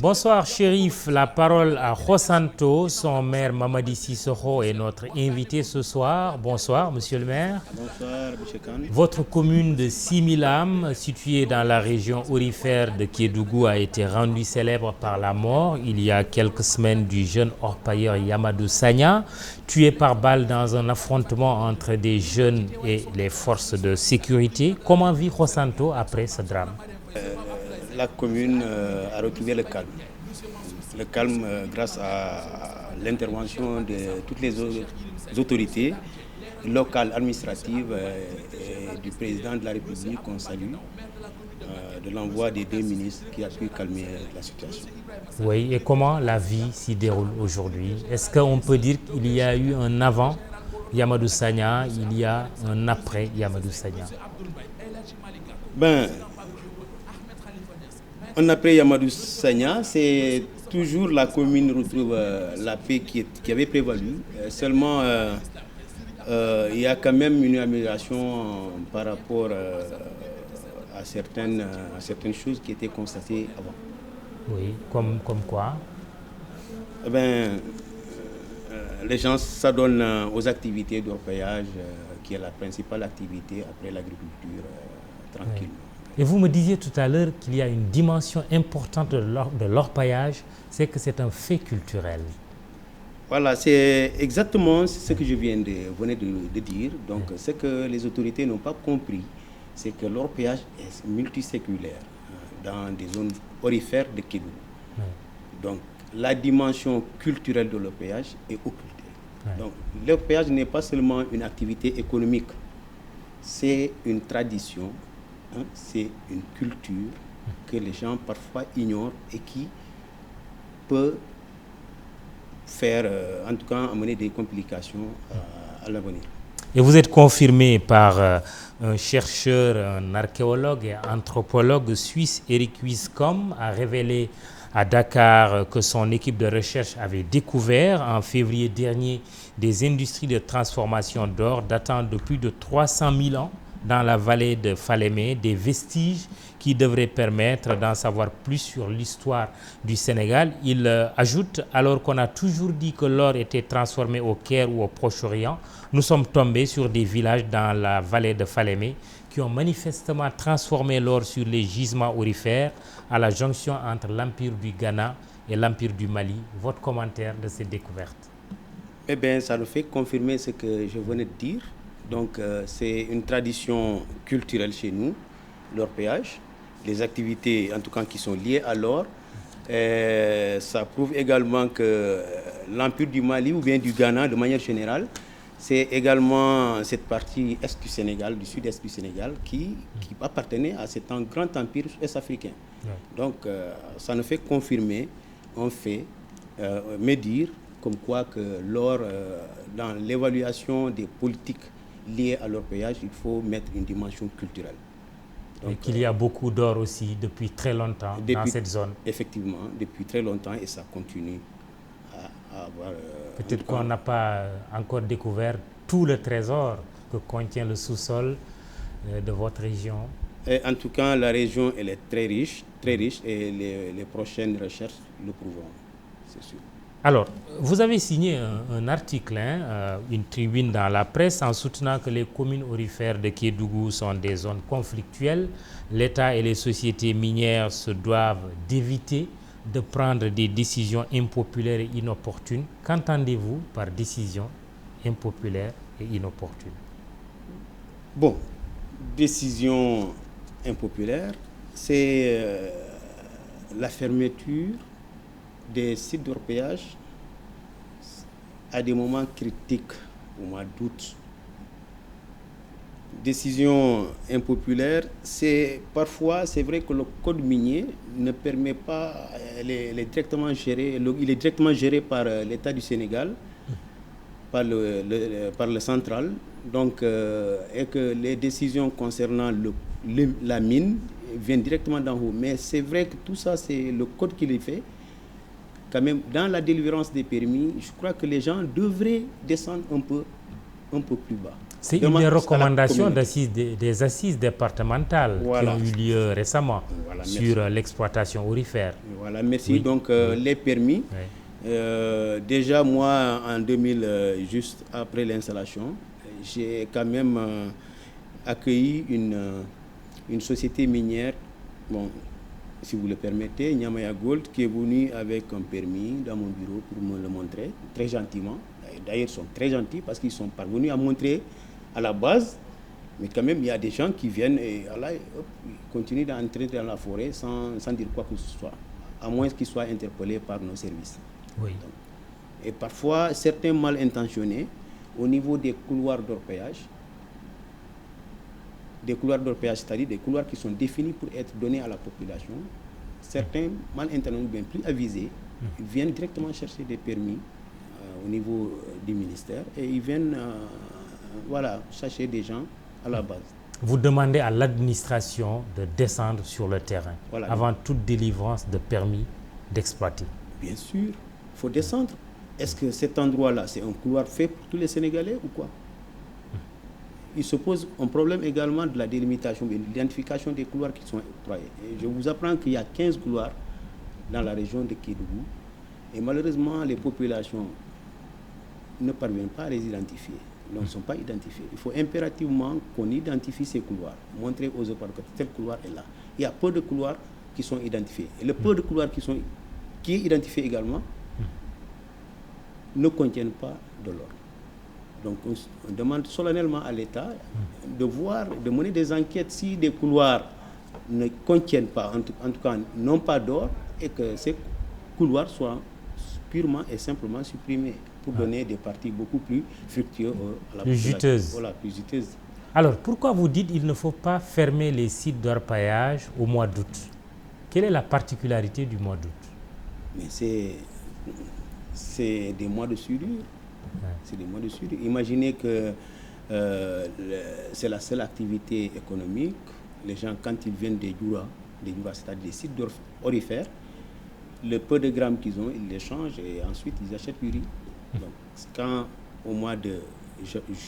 Bonsoir Chérif, la parole à Khossanto, son maire Mamadi Sissoko est notre invité ce soir. Bonsoir monsieur le maire. Bonsoir monsieur Khan. Votre commune de 6000 âmes, située dans la région aurifère de Kédougou, a été rendue célèbre par la mort il y a quelques semaines du jeune orpailleur Yamadou Sagna, tué par balle dans un affrontement entre des jeunes et les forces de sécurité. Comment vit Khossanto après ce drame? La commune a retrouvé le calme. Le calme grâce à l'intervention de toutes les autorités locales, administratives et du président de la République qu'on salue, de l'envoi des deux ministres qui a pu calmer la situation. Oui, et comment la vie s'y déroule aujourd'hui? Est-ce qu'on peut dire qu'il y a eu un avant Yamadou Sagna, il y a un après Yamadou Sagna? Un après Yamadou Sagna, c'est toujours la commune retrouve la paix qui avait prévalu. Seulement, il y a quand même une amélioration par rapport à certaines choses qui étaient constatées avant. Oui, comme quoi? Les gens s'adonnent aux activités d'orpaillage, qui est la principale activité après l'agriculture, tranquillement. Oui. Et vous me disiez tout à l'heure qu'il y a une dimension importante de l'orpaillage, c'est que c'est un fait culturel. Voilà, c'est exactement ce que je venais de dire. Donc, ce que les autorités n'ont pas compris, c'est que l'orpaillage est multiséculaire dans des zones aurifères de Kédougou. Donc, la dimension culturelle de l'orpaillage est occultée. Donc, l'orpaillage n'est pas seulement une activité économique, c'est une tradition. C'est une culture que les gens parfois ignorent et qui peut faire, en tout cas, amener des complications à l'avenir. Et vous êtes confirmé par un chercheur, un archéologue et anthropologue suisse, Eric Wiscom, a révélé à Dakar que son équipe de recherche avait découvert en février dernier des industries de transformation d'or datant de plus de 300 000 ans dans la vallée de Falémé, des vestiges qui devraient permettre d'en savoir plus sur l'histoire du Sénégal. Il ajoute, alors qu'on a toujours dit que l'or était transformé au Caire ou au Proche-Orient, nous sommes tombés sur des villages dans la vallée de Falémé qui ont manifestement transformé l'or sur les gisements aurifères à la jonction entre l'Empire du Ghana et l'Empire du Mali. Votre commentaire de ces découvertes? Eh bien, ça nous fait confirmer ce que je venais de dire. Donc, c'est une tradition culturelle chez nous, l'orpaillage, les activités en tout cas qui sont liées à l'or. Ça prouve également que l'Empire du Mali ou bien du Ghana, de manière générale, c'est également cette partie est du Sénégal, du sud-est du Sénégal, qui appartenait à cet grand empire est-africain. Donc, ça nous fait confirmer un fait, mais dire comme quoi que l'or, dans l'évaluation des politiques liées à l'orpaillage, il faut mettre une dimension culturelle. Donc, et qu'il y a beaucoup d'or aussi depuis très longtemps dans cette zone. Effectivement, depuis très longtemps, et ça continue à avoir... Peut-être qu'on n'a pas encore découvert tout le trésor que contient le sous-sol de votre région. Et en tout cas, la région elle est très riche, et les prochaines recherches le prouveront, c'est sûr. Alors, vous avez signé un article, une tribune dans la presse en soutenant que les communes aurifères de Kédougou sont des zones conflictuelles. L'État et les sociétés minières se doivent d'éviter de prendre des décisions impopulaires et inopportunes. Qu'entendez-vous par décision impopulaire et inopportune? Bon, décision impopulaire, c'est la fermeture des sites d'orpaillage à des moments critiques, au mois d'août. Décision impopulaire, c'est parfois, c'est vrai que le code minier ne permet pas, il est directement géré par l'État du Sénégal, par le central, donc, et que les décisions concernant la mine viennent directement d'en haut. Mais c'est vrai que tout ça, c'est le code qui les fait. Quand même, dans la délivrance des permis, je crois que les gens devraient descendre un peu plus bas. C'est une des recommandations des assises départementales qui ont eu lieu récemment sur l'exploitation aurifère. Voilà, merci. Oui. Donc, les permis, déjà moi, en 2000, juste après l'installation, j'ai quand même accueilli une société minière, bon, si vous le permettez, Nyamaya Gold, qui est venue avec un permis dans mon bureau pour me le montrer, très gentiment. D'ailleurs, ils sont très gentils parce qu'ils sont parvenus à montrer à la base, mais quand même, il y a des gens qui viennent et là, hop, ils continuent d'entrer dans la forêt sans dire quoi que ce soit, à moins qu'ils soient interpellés par nos services. Oui. Donc, et parfois, certains mal intentionnés, au niveau des couloirs d'orpaillage, c'est-à-dire des couloirs qui sont définis pour être donnés à la population, certains mal intentionnés, bien plus avisés, ils viennent directement chercher des permis au niveau du ministère et ils viennent chercher des gens à la base. Vous demandez à l'administration de descendre sur le terrain avant toute délivrance de permis d'exploiter. Bien sûr, il faut descendre. Est-ce que cet endroit-là, c'est un couloir fait pour tous les Sénégalais ou quoi? Il se pose un problème également de la délimitation, de l'identification des couloirs qui sont octroyés. Et je vous apprends qu'il y a 15 couloirs dans la région de Kédougou. Et malheureusement, les populations ne parviennent pas à les identifier. Ils ne sont pas identifiés. Il faut impérativement qu'on identifie ces couloirs, montrer aux opérateurs que tel couloir est là. Il y a peu de couloirs qui sont identifiés. Et le peu de couloirs qui est identifié également ne contiennent pas de l'ordre. Donc on demande solennellement à l'État de mener des enquêtes si des couloirs ne contiennent pas, en tout cas n'ont pas d'or, et que ces couloirs soient purement et simplement supprimés pour donner des parties beaucoup plus fructueuses à la population. Voilà, plus juteuses. Alors pourquoi vous dites qu'il ne faut pas fermer les sites d'orpaillage au mois d'août? Quelle est la particularité du mois d'août? Mais c'est des mois de soudure. C'est des mois de soudure. Imaginez que c'est la seule activité économique. Les gens, quand ils viennent des Djoura, c'est-à-dire des sites aurifères, le peu de grammes qu'ils ont, ils les changent et ensuite ils achètent du riz. Donc, quand au mois de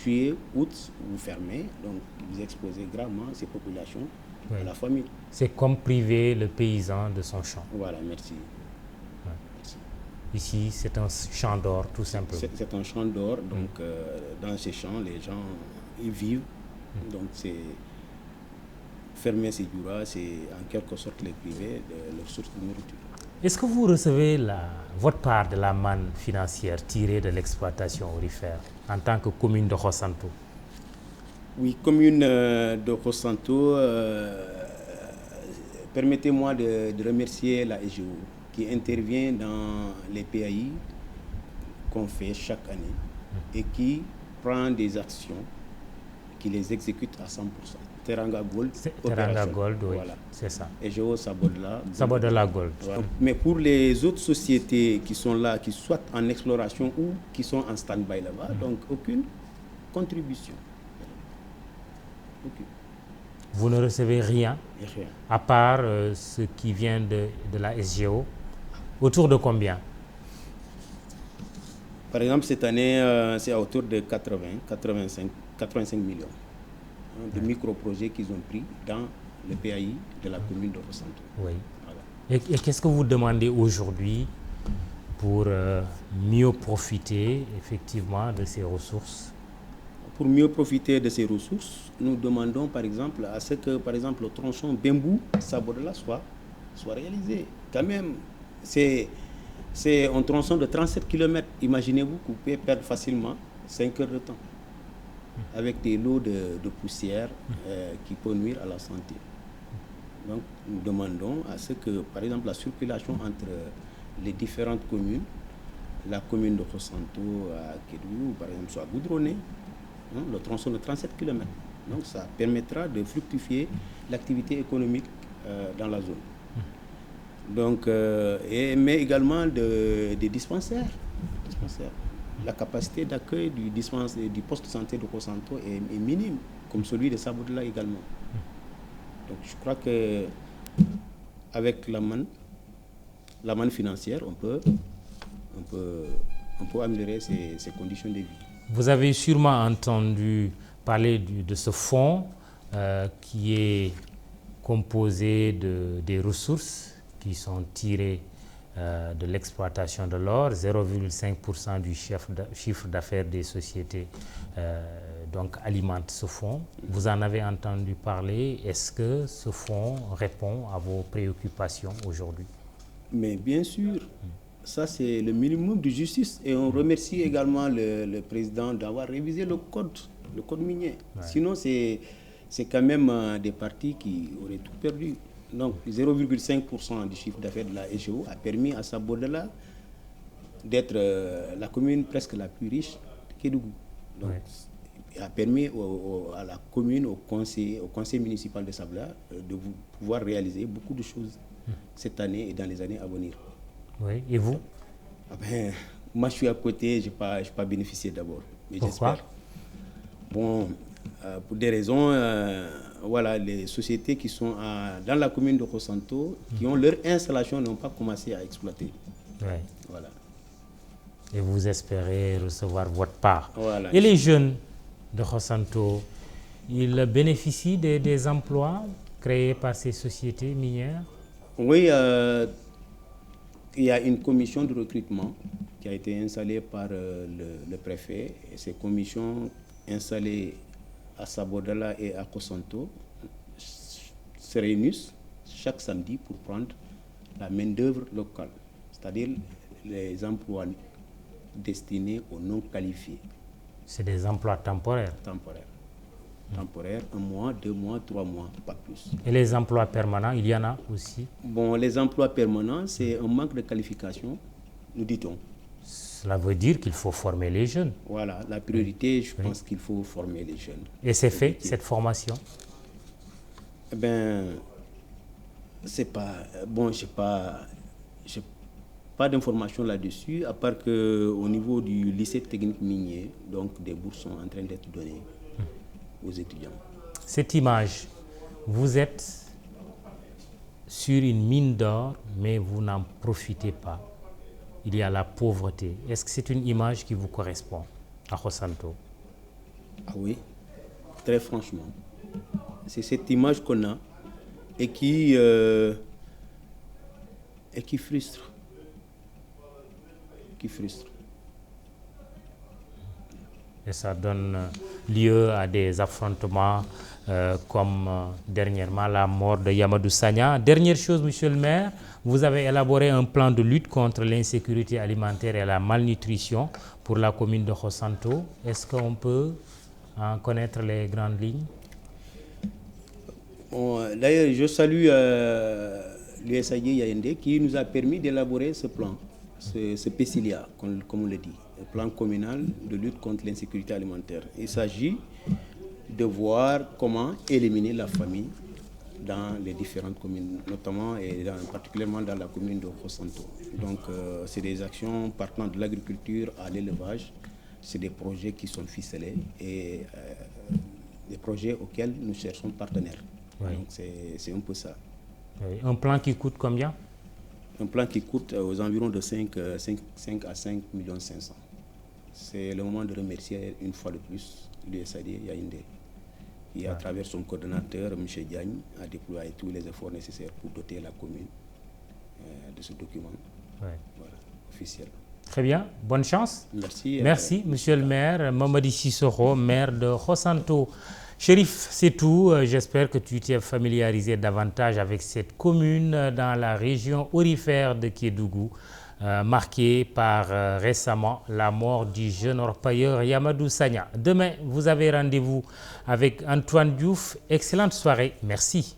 juillet, août, vous fermez, donc vous exposez gravement ces populations à la famine. C'est comme priver le paysan de son champ. Voilà, merci. Ici, c'est un champ d'or, tout simplement. C'est un champ d'or, donc dans ces champs, les gens y vivent. Donc, c'est fermer ces Djoura, c'est en quelque sorte les priver de leur source de nourriture. Est-ce que vous recevez votre part de la manne financière tirée de l'exploitation aurifère en tant que commune de Khossanto? Oui, commune de Khossanto, permettez-moi de remercier la SGO qui intervient dans les PAI qu'on fait chaque année et qui prend des actions, qui les exécute à 100%. Teranga Gold. Teranga Gold, oui, voilà. C'est ça. Et Géo Sabodala. Sabodala Gold. Voilà. Mais pour les autres sociétés qui sont là, qui soient en exploration ou qui sont en stand-by là-bas, donc aucune contribution. Aucune. Vous ne recevez rien, Rien. À part ce qui vient de la SGO. Autour de combien? Par exemple, cette année, c'est à autour de 85 millions de micro-projets qu'ils ont pris dans le PAI de la commune de Khossanto. Oui. Voilà. Et qu'est-ce que vous demandez aujourd'hui pour mieux profiter effectivement de ces ressources? Pour mieux profiter de ces ressources, nous demandons par exemple à ce que par exemple, le tronçon Bembou-Sabodala soit réalisé. Quand même, c'est un tronçon de 37 km. Imaginez-vous que vous pouvez perdre facilement 5 heures de temps avec des lots de poussière qui peuvent nuire à la santé. Donc, nous demandons à ce que, par exemple, la circulation entre les différentes communes, la commune de Khossanto à Kédougou, par exemple, soit goudronnée, le tronçon de 37 km. Donc, ça permettra de fructifier l'activité économique dans la zone. Donc, mais également des dispensaires. La capacité d'accueil du poste de santé de Khossanto est minime, comme celui de Sabodala également. Donc, je crois que avec la manne financière, on peut améliorer ces conditions de vie. Vous avez sûrement entendu parler de ce fonds qui est composé des ressources qui sont tirées de l'exploitation de l'or, 0,5% du chiffre d'affaires des sociétés donc alimente ce fonds. Vous en avez entendu parler. Est-ce que ce fonds répond à vos préoccupations aujourd'hui? Mais bien sûr, ça c'est le minimum de justice. Et on remercie également le président d'avoir révisé le code minier. Ouais. Sinon, c'est quand même des partis qui auraient tout perdu. Donc 0,5% du chiffre d'affaires de la SGO a permis à Sabodala d'être la commune presque la plus riche de Kédougou. Donc, a permis à la commune, au conseil municipal de Sabodala de pouvoir réaliser beaucoup de choses cette année et dans les années à venir. Oui, et vous? Moi, je suis à côté, je n'ai pas bénéficié d'abord. Pourquoi? Bon, pour des raisons, voilà, les sociétés qui sont dans la commune de Khossanto, qui ont leur installation, n'ont pas commencé à exploiter. Oui. Voilà. Et vous espérez recevoir votre part. Voilà. Et les jeunes de Khossanto, ils bénéficient des emplois créés par ces sociétés minières? Oui, il y a une commission de recrutement qui a été installée par le préfet. Et ces commissions installées à Sabodala et à Khossanto se réunissent chaque samedi pour prendre la main-d'œuvre locale, c'est-à-dire les emplois destinés aux non qualifiés. C'est des emplois temporaires? Temporaire, 1 mois, 2 mois, 3 mois, pas plus. Et les emplois permanents, il y en a aussi? Bon, les emplois permanents, c'est un manque de qualification, nous dit-on. Cela veut dire qu'il faut former les jeunes. Voilà, la priorité, je pense qu'il faut former les jeunes. Et c'est fait, cette formation? Eh bien, c'est pas... Bon, je n'ai pas d'informations là-dessus, à part qu'au niveau du lycée technique minier, donc des bourses sont en train d'être données aux étudiants. Cette image, vous êtes sur une mine d'or, mais vous n'en profitez pas. Il y a la pauvreté. Est-ce que c'est une image qui vous correspond à Khossanto? Ah oui, très franchement. C'est cette image qu'on a et qui frustre. Et ça donne lieu à des affrontements comme dernièrement la mort de Yamadou Sagna. Dernière chose, monsieur le maire, vous avez élaboré un plan de lutte contre l'insécurité alimentaire et la malnutrition pour la commune de Khossanto. Est-ce qu'on peut en connaître les grandes lignes? Bon, d'ailleurs, je salue l'USAID Yaoundé qui nous a permis d'élaborer ce plan, ce PECILIA, comme on le dit, le plan communal de lutte contre l'insécurité alimentaire. Il s'agit de voir comment éliminer la famine dans les différentes communes, notamment et particulièrement dans la commune de Khossanto. Donc, c'est des actions partant de l'agriculture à l'élevage. C'est des projets qui sont ficelés et des projets auxquels nous cherchons partenaires. Oui. Donc, c'est un peu ça. Oui. Un plan qui coûte combien? Un plan qui coûte aux environs de 5 à 5,5 millions. C'est le moment de remercier une fois de plus l'USAID Yaoundé, qui, à travers son coordonnateur, M. Diagne, a déployé tous les efforts nécessaires pour doter la commune de ce document officiel. Très bien, bonne chance. Merci. Merci, monsieur le maire Mamadi Sissoko, maire de Khossanto. Chérif, c'est tout. J'espère que tu t'es familiarisé davantage avec cette commune dans la région aurifère de Kédougou, marquée par récemment la mort du jeune orpailleur Yamadou Sagna. Demain, vous avez rendez-vous avec Antoine Diouf. Excellente soirée. Merci.